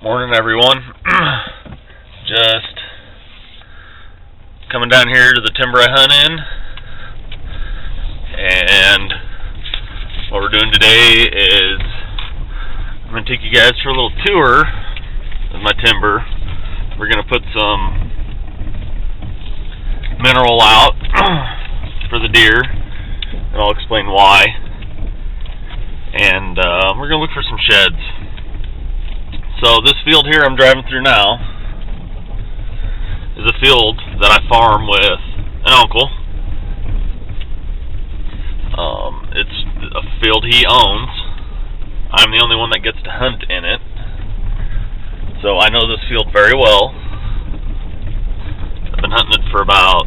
Morning, everyone. Just coming down here to the timber I hunt in, and what we're doing today is I'm going to take you guys for a little tour of my timber. We're going to put some mineral out for the deer, and I'll explain why. And we're going to look for some sheds. So this field here I'm driving through now is a field that I farm with an uncle. It's a field he owns. I'm the only one that gets to hunt in it. So I know this field very well. I've been hunting it for about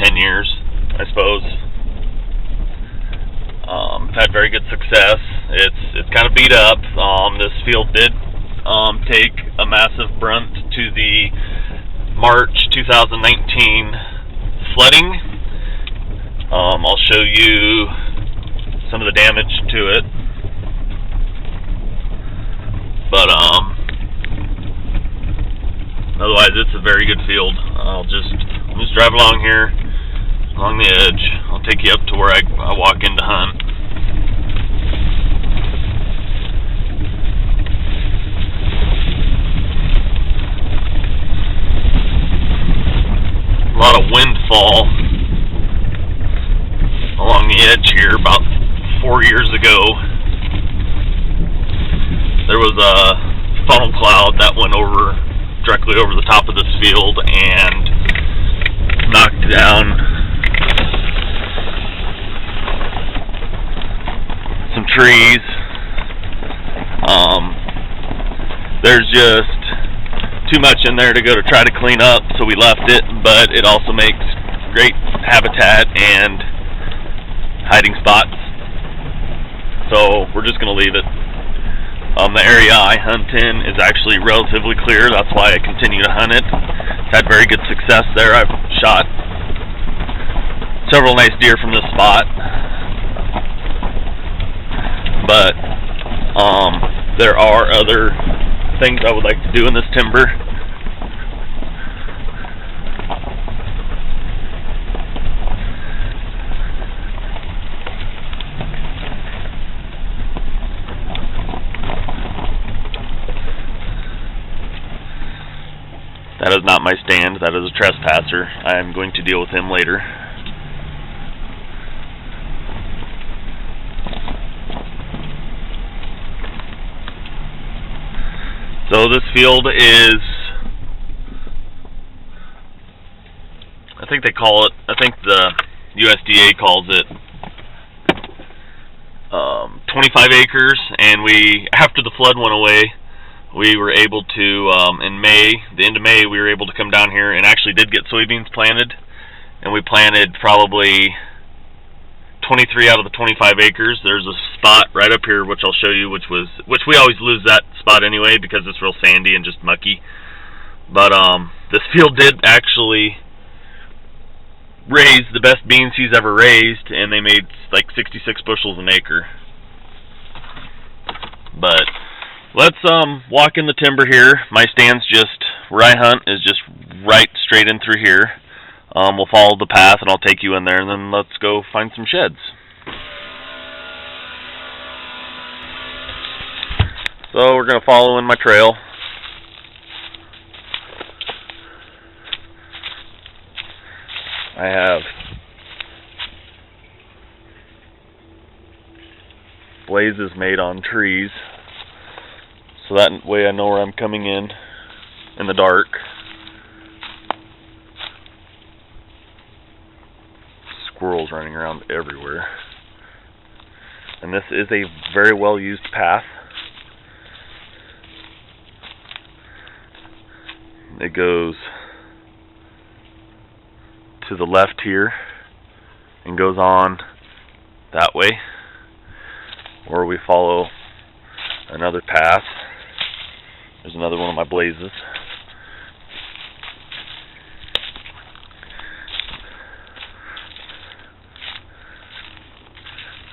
10 years, I suppose. Had very good success. It's kind of beat up. This field did take a massive brunt to the March 2019 flooding. I'll show you some of the damage to it. But otherwise, it's a very good field. I'll just drive along here, along the edge. I'll take you up to where I walk in to hunt. A lot of windfall along the edge here. About 4 years ago, there was a funnel cloud that went directly over the top of this field and knocked down some trees. There's just too much in there to go to try to clean up, so we left it, but it also makes great habitat and hiding spots, so we're just going to leave it. The area I hunt in is actually relatively clear. That's why I continue to hunt it. It's had very good success there. I've shot several nice deer from this spot, but there are other things I would like to do in this timber. That is not my stand. That is a trespasser. I am going to deal with him later. So this field is, I think the USDA calls it 25 acres, and after the flood went away, we were able to, the end of May, we were able to come down here and actually did get soybeans planted, and we planted probably 23 out of the 25 acres. There's a spot right up here, which I'll show you, which we always lose that spot anyway because it's real sandy and just mucky. But this field did actually raise the best beans he's ever raised, and they made like 66 bushels an acre. But let's walk in the timber here. My stand's just where I hunt is just right straight in through here. We'll follow the path, and I'll take you in there, and then let's go find some sheds. So we're going to follow in my trail. I have blazes made on trees, so that way I know where I'm coming in the dark. Squirrels running around everywhere. And this is a very well used path. It goes to the left here and goes on that way, or we follow another path. There's another one of my blazes.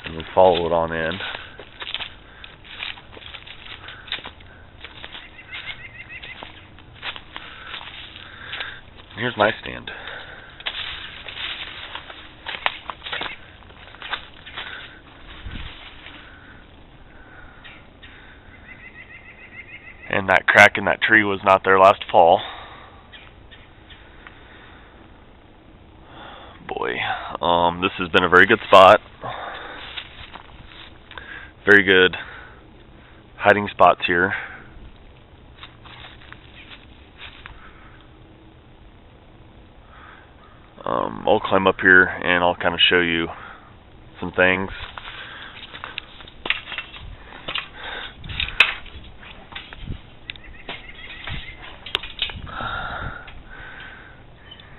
And we follow it on in. Here's my stand. And that crack in that tree was not there last fall. Boy, this has been a very good spot. Very good hiding spots here. I'll climb up here and I'll kind of show you some things.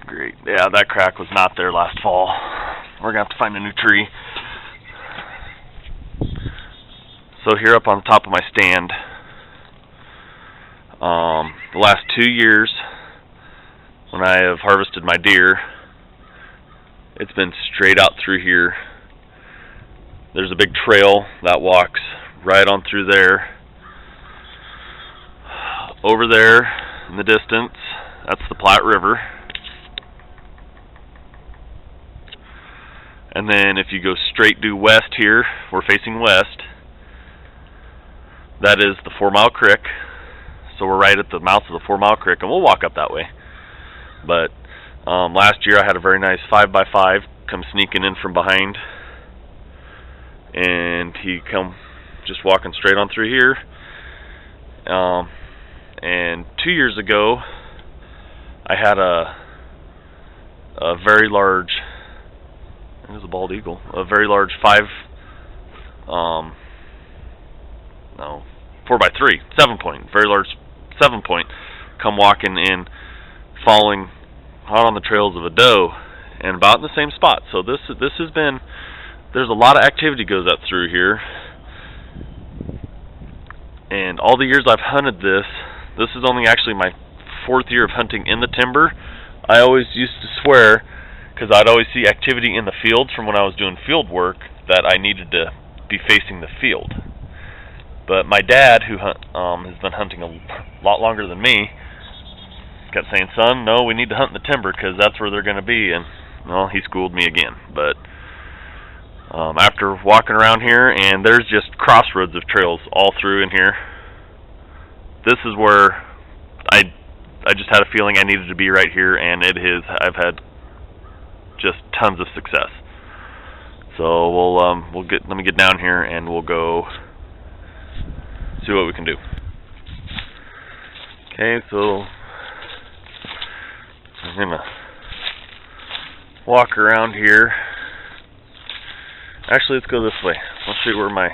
Great. Yeah, that crack was not there last fall. We're going to have to find a new tree. So here up on the top of my stand, the last 2 years when I have harvested my deer, it's been straight out through here. There's a big trail that walks right on through there. Over there in the distance, that's the Platte River. And then if you go straight due west here, we're facing west, that is the 4 Mile Creek. So we're right at the mouth of the 4 Mile Creek, and we'll walk up that way. But last year I had a very nice 5x5 come sneaking in from behind, and he come just walking straight on through here. And 2 years ago I had a very large, it was a bald eagle, a very large 4x3, 7-point, very large 7-point, come walking in, following hot on the trails of a doe, and about in the same spot. So this has been, there's a lot of activity goes up through here, and all the years I've hunted this is only actually my 4th year of hunting in the timber. I always used to swear, because I'd always see activity in the fields from when I was doing field work, that I needed to be facing the field. But my dad, who has been hunting a lot longer than me, kept saying, "Son, no, we need to hunt in the timber because that's where they're going to be." And well, he schooled me again. But after walking around here, and there's just crossroads of trails all through in here. This is where I just had a feeling I needed to be right here, and it is. I've had just tons of success. So let me get down here and we'll go see what we can do. Okay, so I'm gonna walk around here. Actually, let's go this way. I'll show you where I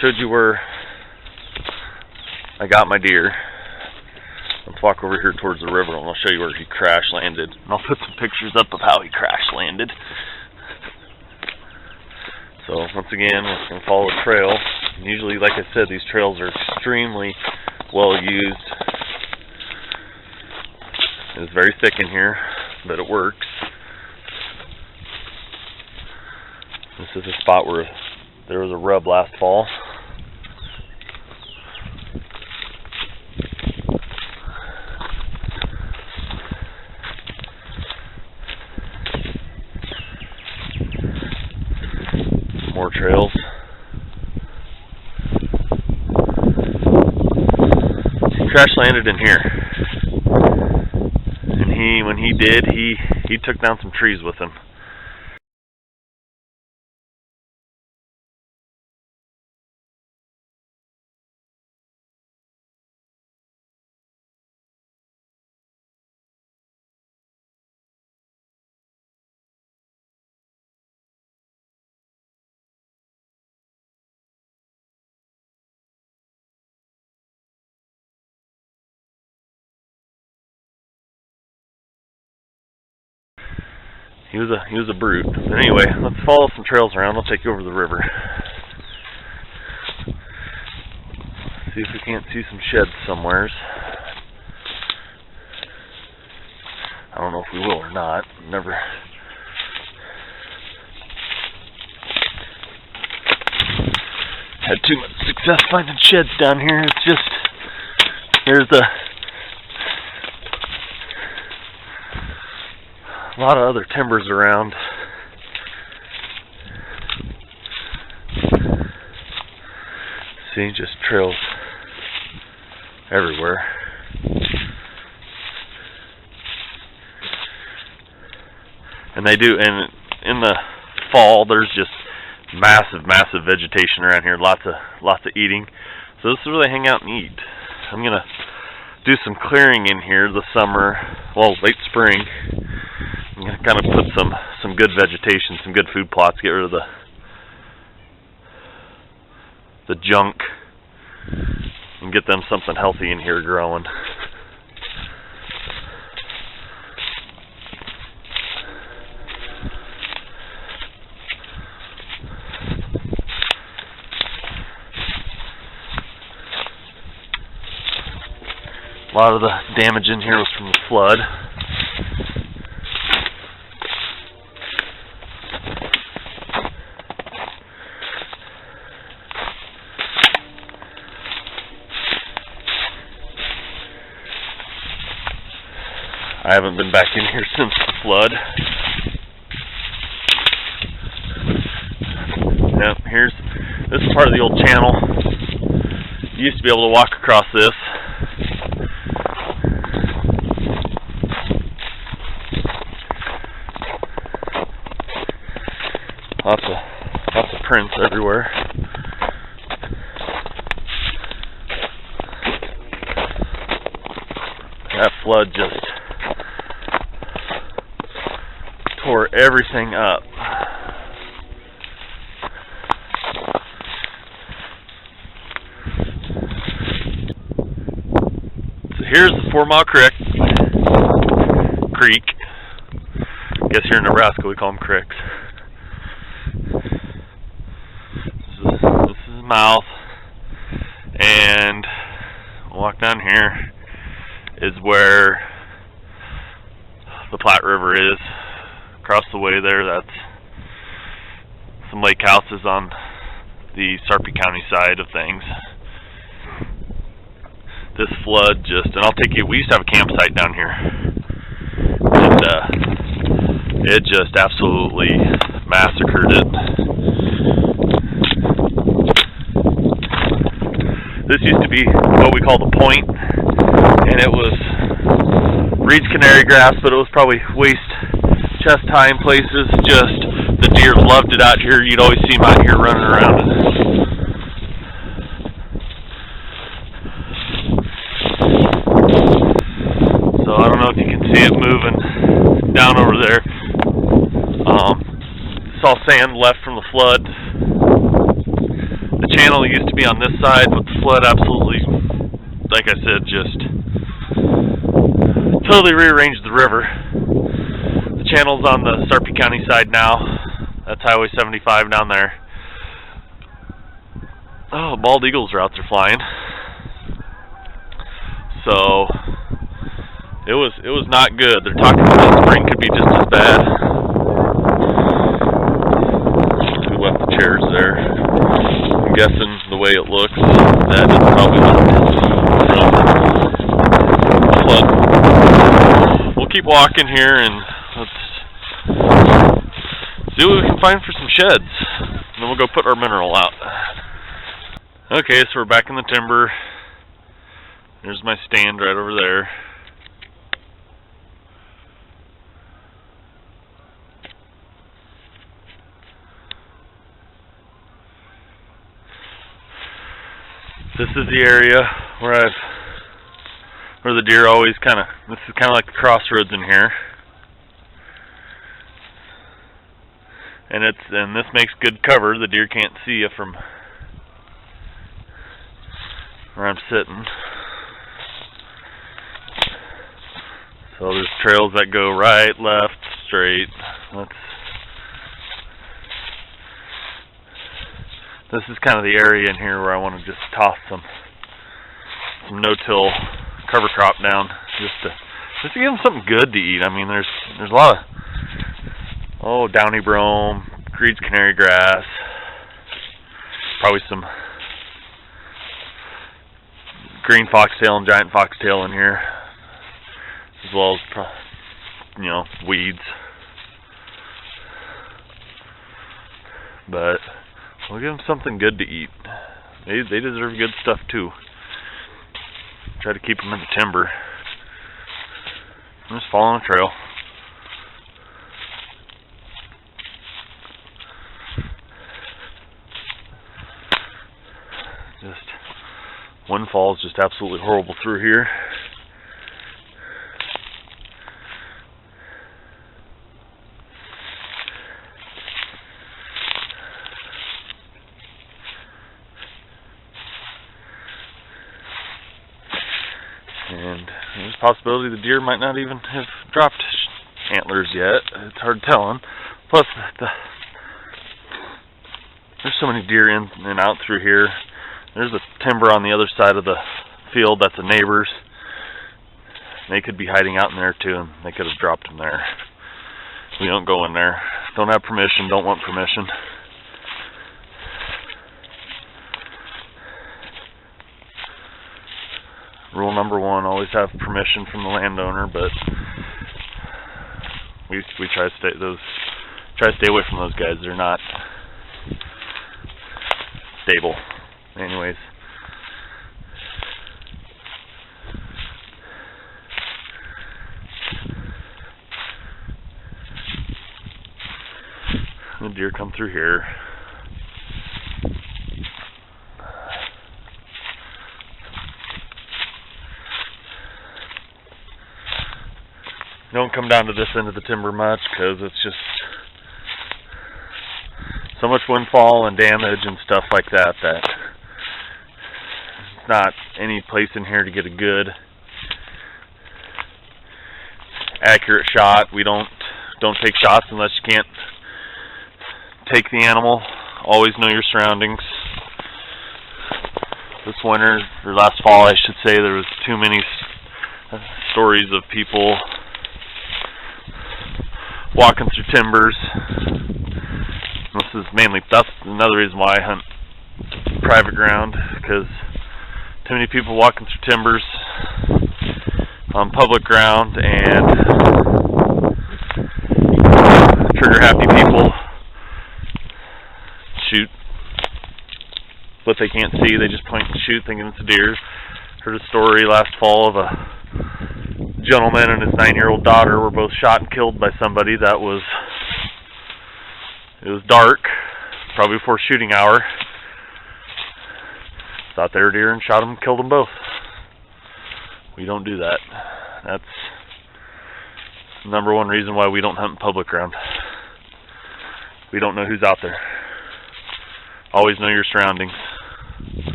showed you where I got my deer. Let's walk over here towards the river and I'll show you where he crash landed. And I'll put some pictures up of how he crash landed. So once again, we're going to follow the trail. And usually, like I said, these trails are extremely well used. It's very thick in here, but it works. This is a spot where there was a rub last fall. More trails. He crash landed in here, and when he did, he took down some trees with him. He was a brute. But anyway, let's follow some trails around. I'll take you over the river. See if we can't see some sheds somewheres. I don't know if we will or not. Never had too much success finding sheds down here. It's just, there's a lot of other timbers around. See, just trails everywhere. And they do, and in the fall, there's just massive vegetation around here. Lots of eating. So this is where they hang out and eat. I'm gonna do some clearing in here this summer, well, late spring. I'm gonna kind of put some good vegetation, some good food plots, get rid of the junk, and get them something healthy in here growing. A lot of the damage in here was from the flood. I haven't been back in here since the flood. Yep, this is part of the old channel. You used to be able to walk across this. Lots of prints everywhere. That flood just tore everything up. So here's the 4 Mile Creek. I guess here in Nebraska we call them creeks. This is the mouth, and walk down here is where the Platte River is. Across the way there, that's some lake houses on the Sarpy County side of things. This flood and I'll take you, we used to have a campsite down here, and it just absolutely massacred it. This used to be what we call the point, and it was Reed's canary grass, but it was probably waist chest high in places. Just the deer loved it out here. You'd always see them out here running around it. So I don't know if you can see it moving down over there. Saw sand left from the flood. The channel used to be on this side, but the flood absolutely, like I said, just totally rearranged the river. The channel's on the Sarpy County side now. That's Highway 75 down there. Oh, bald eagles are out there flying. So it was not good. They're talking about the spring could be just as bad. We left the chairs there. I'm guessing the way it looks, that is probably not flood. We'll keep walking here and let's see what we can find for some sheds. And then we'll go put our mineral out. Okay, so we're back in the timber. There's my stand right over there. This is the area where the deer always this is kind of like the crossroads in here. And this makes good cover. The deer can't see you from where I'm sitting. So there's trails that go right, left, straight. This is kind of the area in here where I want to just toss some no-till cover crop down, just to give them something good to eat. I mean, there's a lot of downy brome, Reed's canary grass, probably some green foxtail and giant foxtail in here, as well as weeds. but we'll give them something good to eat. They deserve good stuff too. Try to keep them in the timber. I'm just following a trail. Just windfall is just absolutely horrible through here. And there's a possibility the deer might not even have dropped antlers yet. It's hard telling. Plus, there's so many deer in and out through here. There's a timber on the other side of the field that's a neighbor's. They could be hiding out in there too, and they could have dropped them there. We don't go in there. Don't have permission, don't want permission. Rule number 1, always have permission from the landowner, but we try to stay away from those guys. They're not stable. Anyways. The deer come through here. Don't come down to this end of the timber much because it's just so much windfall and damage and stuff like that that it's not any place in here to get a good accurate shot. We don't take shots unless you can't take the animal. Always know your surroundings. This winter, or last fall I should say, there was too many stories of people walking through timbers. That's another reason why I hunt private ground, because too many people walking through timbers on public ground, and trigger happy people shoot what they can't see. They just point and shoot thinking it's a deer. Heard a story last fall of a gentleman and his 9-year-old daughter were both shot and killed by somebody it was dark, probably before shooting hour. Thought they were deer and shot them and killed them both. We don't do that. That's the number 1 reason why we don't hunt in public ground. We don't know who's out there. Always know your surroundings.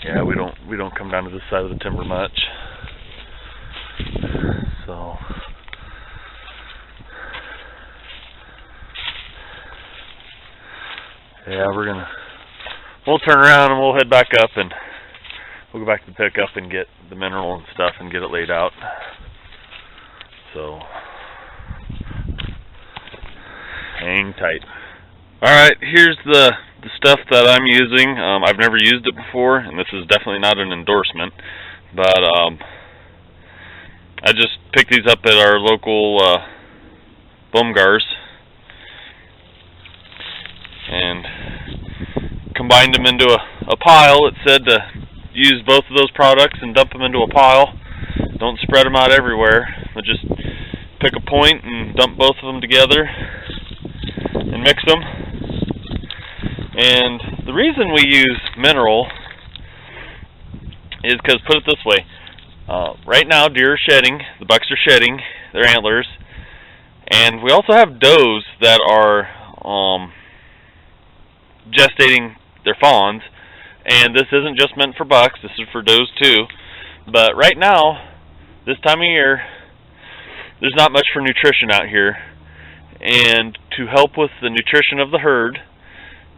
Yeah, we don't come down to this side of the timber much. So yeah, we'll turn around and we'll head back up and we'll go back to the pickup and get the mineral and stuff and get it laid out. So hang tight. Alright, here's the stuff that I'm using. I've never used it before, and this is definitely not an endorsement, but I just picked these up at our local Baumgars and combined them into a pile. It said to use both of those products and dump them into a pile. Don't spread them out everywhere, but just pick a point and dump both of them together and mix them. And the reason we use mineral is because, put it this way, right now deer are shedding, the bucks are shedding their antlers, and we also have does that are gestating their fawns, and this isn't just meant for bucks, this is for does too. But right now, this time of year, there's not much for nutrition out here, and to help with the nutrition of the herd,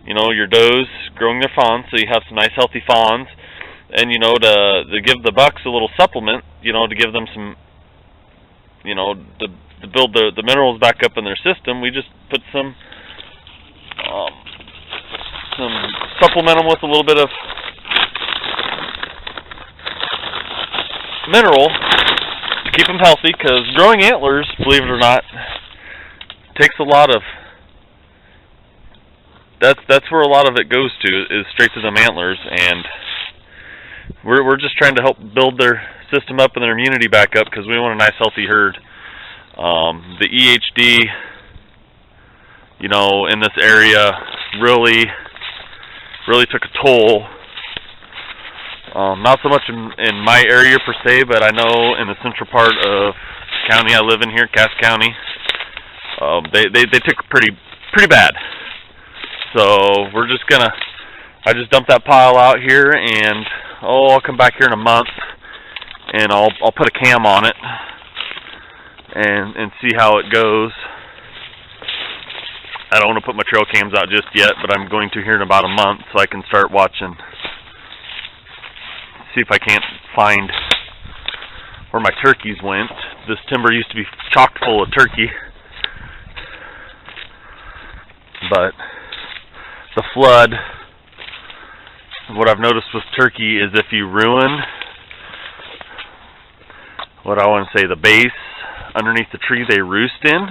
you know, your does growing their fawns, so you have some nice healthy fawns, and you know, to give the bucks a little supplement, you know, to give them some, you know, to build the minerals back up in their system, we just put some supplement them with a little bit of mineral to keep them healthy, because growing antlers, believe it or not, takes a lot of. That's where a lot of it goes to, is straight to them antlers, and we're just trying to help build their system up and their immunity back up, because we want a nice healthy herd. The EHD, you know, in this area really took a toll. Not so much in my area per se, but I know in the central part of the county I live in here, Cass County, they took pretty bad. So we're just gonna, I just dumped that pile out here, and I'll come back here in a month, and I'll put a cam on it and see how it goes. I don't want to put my trail cams out just yet, but I'm going to here in about a month, so I can start watching, see if I can't find where my turkeys went. This timber used to be chock full of turkey, but the flood, what I've noticed with turkey is if you ruin, what I want to say, the base underneath the tree they roost in,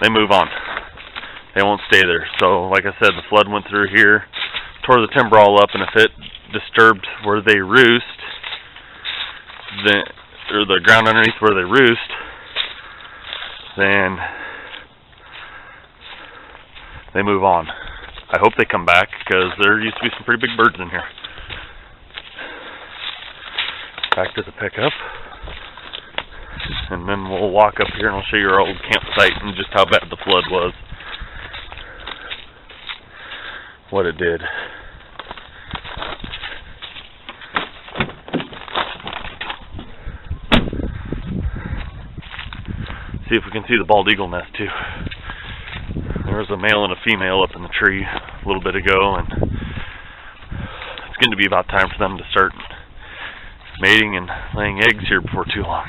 they move on. They won't stay there. So like I said, the flood went through here, tore the timber all up, and if it disturbed where they roost, or the ground underneath where they roost, then they move on. I hope they come back, because there used to be some pretty big birds in here. Back to the pickup, and then we'll walk up here and I'll show you our old campsite and just how bad the flood was. What it did. See if we can see the bald eagle nest too. There was a male and a female up in the tree a little bit ago, and it's going to be about time for them to start mating and laying eggs here before too long.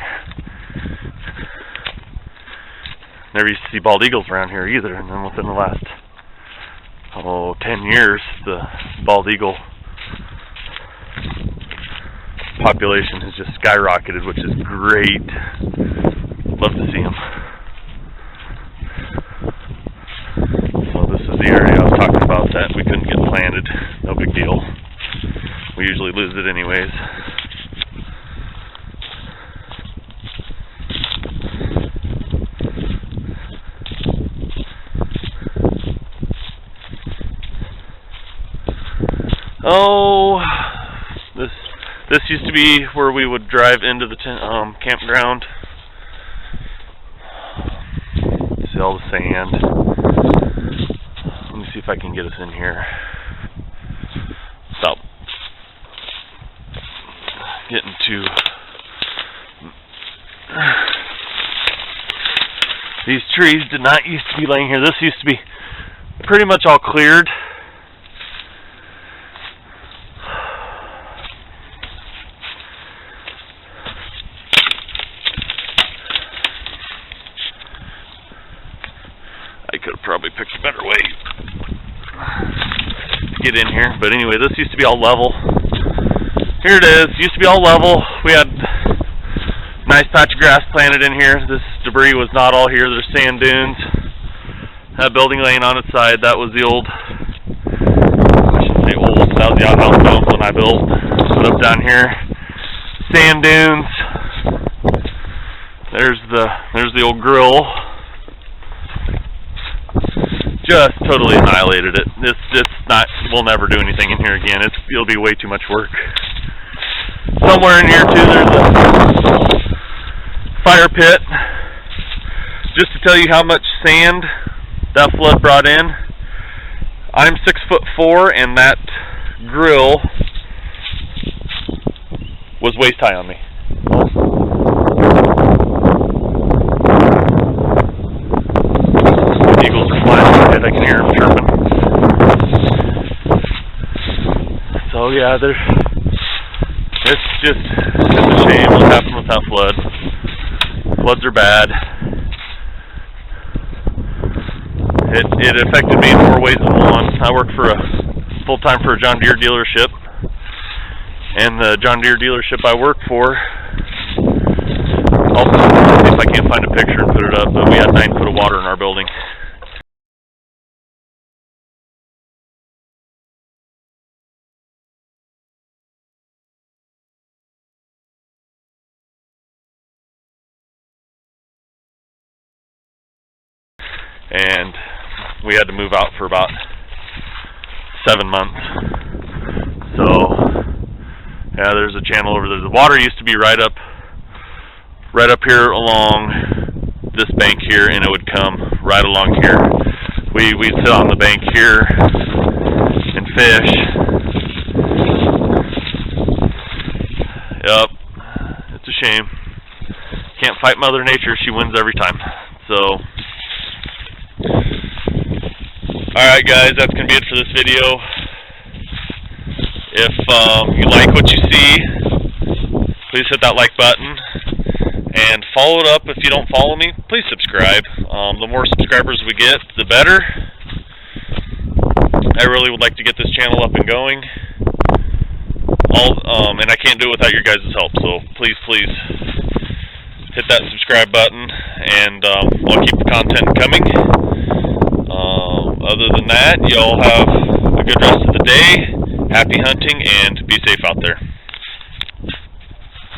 Never used to see bald eagles around here either, and then within the last 10 years, the bald eagle population has just skyrocketed, which is great. Love to see them. So this is the area I was talking about that we couldn't get planted. No big deal. We usually lose it anyways. Oh, this used to be where we would drive into the campground. See all the sand. Let me see if I can get us in here without getting too. These trees did not used to be laying here. This used to be pretty much all cleared. I could have probably picked a better way to get in here, but anyway, this used to be all level. Here it is. Used to be all level. We had a nice patch of grass planted in here. This debris was not all here. There's sand dunes. That building laying on its side, that was the old, I shouldn't say old, that was the outhouse dome when I built. Put up down here, sand dunes. There's the old grill. Just totally annihilated it. It's not. We'll never do anything in here again. It'll be way too much work. Somewhere in here too, there's a fire pit. Just to tell you how much sand that flood brought in. I'm 6'4", and that grill was waist high on me. Eagles are flying overhead. I can hear them chirping. So yeah, it's a shame what happened with that flood. Floods are bad. It affected me in more ways than one. I work full-time for a John Deere dealership, and the John Deere dealership I work for I'll see if I can't find a picture and put it up, but we had 9 foot of water in our building. And we had to move out for about 7 months. So, yeah, there's a channel over there. The water used to be right up here along this bank here, and it would come right along here. We'd sit on the bank here and fish. Yep, it's a shame. Can't fight Mother Nature. She wins every time. So, alright guys, that's going to be it for this video. If you like what you see, please hit that like button. And follow it up. If you don't follow me, please subscribe. The more subscribers we get, the better. I really would like to get this channel up and going. And I can't do it without your guys' help. So please hit that subscribe button, and I'll keep the content coming. Other than that, y'all have a good rest of the day. Happy hunting, and be safe out there.